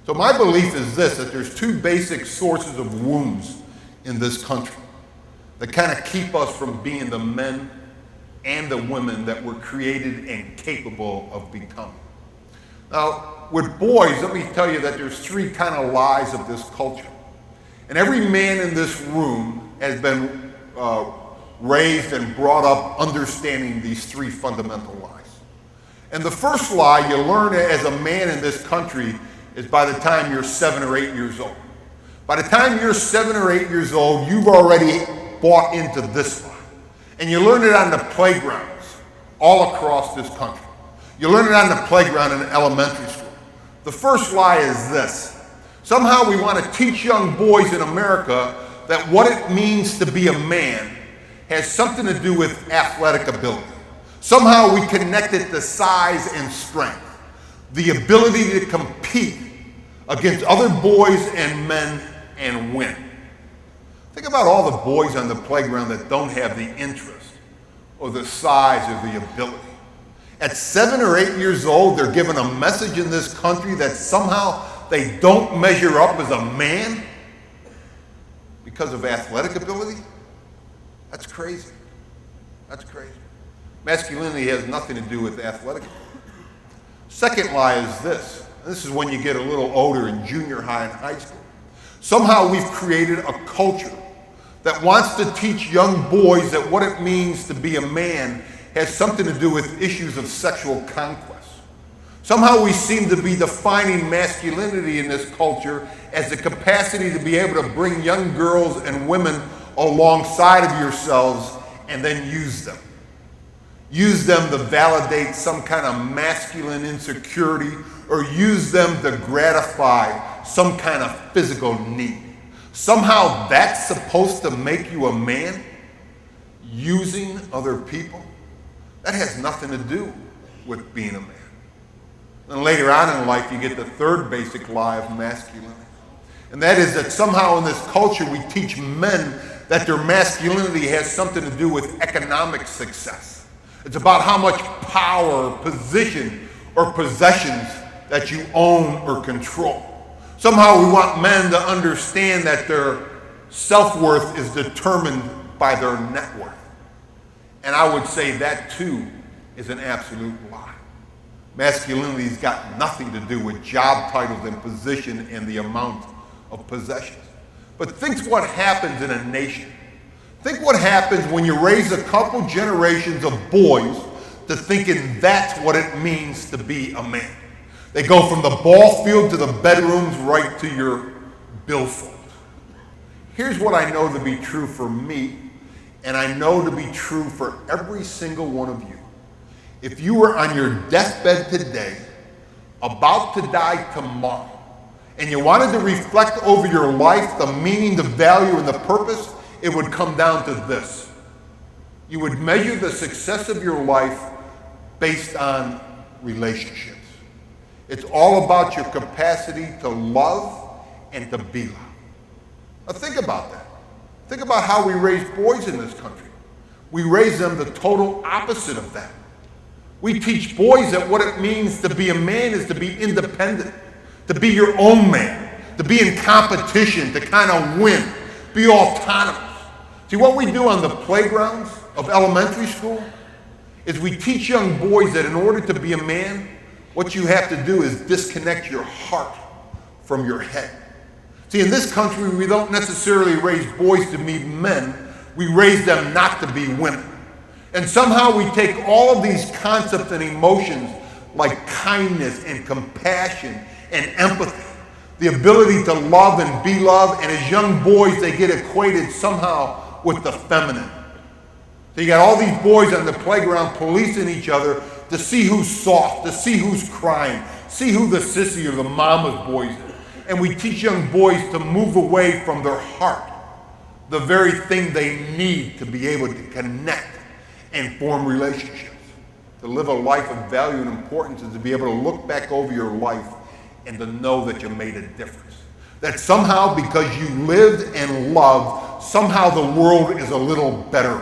So my belief is this, that there's two basic sources of wounds in this country that kind of keep us from being the men and the women that we're created and capable of becoming. Now, with boys, let me tell you that there's three kind of lies of this culture. And every man in this room has been raised and brought up understanding these three fundamental lies. And the first lie you learn as a man in this country is by the time you're 7 or 8 years old. By the time you're 7 or 8 years old, you've already bought into this lie. And you learn it on the playgrounds all across this country. You learn it on the playground in elementary school. The first lie is this. Somehow we want to teach young boys in America that what it means to be a man has something to do with athletic ability. Somehow we connect it to size and strength, the ability to compete against other boys and men and win. Think about all the boys on the playground that don't have the interest or the size or the ability. At 7 or 8 years old, they're given a message in this country that somehow they don't measure up as a man because of athletic ability. That's crazy. That's crazy. Masculinity has nothing to do with athletic ability. Second lie is this. This is when you get a little older in junior high and high school. Somehow we've created a culture that wants to teach young boys that what it means to be a man has something to do with issues of sexual conquest. Somehow we seem to be defining masculinity in this culture as the capacity to be able to bring young girls and women alongside of yourselves and then use them. Use them to validate some kind of masculine insecurity or use them to gratify some kind of physical need. Somehow that's supposed to make you a man, using other people. That has nothing to do with being a man. And later on in life, you get the third basic lie of masculinity. And that is that somehow in this culture, we teach men that their masculinity has something to do with economic success. It's about how much power, position, or possessions that you own or control. Somehow we want men to understand that their self-worth is determined by their net worth. And I would say that too is an absolute lie. Masculinity's got nothing to do with job titles and position and the amount of possessions. But think what happens in a nation. Think what happens when you raise a couple generations of boys to thinking that's what it means to be a man. They go from the ball field to the bedrooms right to your billfold. Here's what I know to be true for me, and I know to be true for every single one of you. If you were on your deathbed today, about to die tomorrow, and you wanted to reflect over your life, the meaning, the value, and the purpose, it would come down to this. You would measure the success of your life based on relationships. It's all about your capacity to love and to be loved. Now think about that. Think about how we raise boys in this country. We raise them the total opposite of that. We teach boys that what it means to be a man is to be independent, to be your own man, to be in competition, to kind of win, be autonomous. See, what we do on the playgrounds of elementary school is we teach young boys that in order to be a man, what you have to do is disconnect your heart from your head. See, in this country, we don't necessarily raise boys to be men. We raise them not to be women. And somehow we take all of these concepts and emotions like kindness and compassion and empathy, the ability to love and be loved, and as young boys, they get equated somehow with the feminine. So you got all these boys on the playground policing each other to see who's soft, to see who's crying, see who the sissy or the mama's boys is. And we teach young boys to move away from their heart, the very thing they need to be able to connect and form relationships. To live a life of value and importance is to be able to look back over your life and to know that you made a difference. That somehow because you lived and loved, somehow the world is a little better